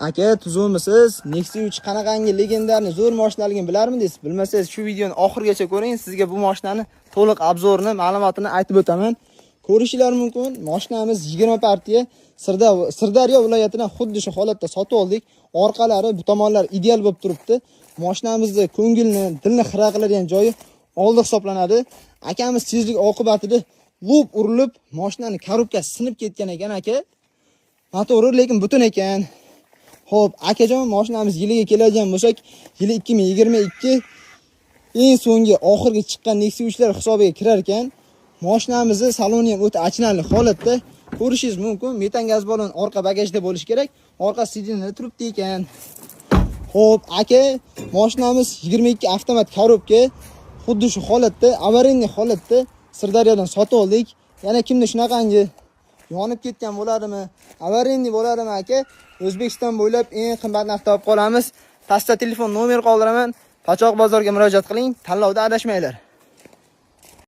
Aka, tuzumisiz? Nexia 3 qanaqangi legendarni zo'r mashinaligini bilarmidingiz? Bilmasangiz, shu videoni oxirigacha ko'ring. Sizga bu mashinani to'liq obzorini, ma'lumotini aytib o'taman. Ko'rishinglar mumkin. Mashinamiz 20 partiya Sirdaryo viloyatidan xuddi shu holatda sotib oldik. Orqalari, bu tomonlar ideal bo'lib turibdi. Mashinamizning ko'ngilni, dilni xira qiladigan joyi oldi hisoblanadi. Akamiz tezlik oqibatida lo'p urilib, mashinani korobkasi sinib ketgan ekan aka. Noto'g'ri, lekin butun ekan. Xo'p, akajon, mashinamiz yiliga keladigan bo'lsak, yili 2022 eng so'nggi oxirgi chiqqan Nexia 3lar hisobiga kirar ekan. Mashinamizning saloni ham o'ta achinarli holatda. Ko'rishingiz mumkin. Metan gaz balon orqa bagajda bo'lishi kerak. Orqa sidinda turibdi ekan. Xo'p, aka, mashinamiz 22 avtomat korobka. Xuddi shu holatda, avarinniy holatda Sirdaryodan sotib oldik. Yana kimda shunaqangi yonib ketgan bo'ladimi, avarinniy bo'ladimi aka? O'zbekiston bo'ylab eng qimmat narxda olib qolamiz. Pastda telefon nomer qoldiraman. Qochoq bozorga murojaat qiling. Tanlovda adashmanglar.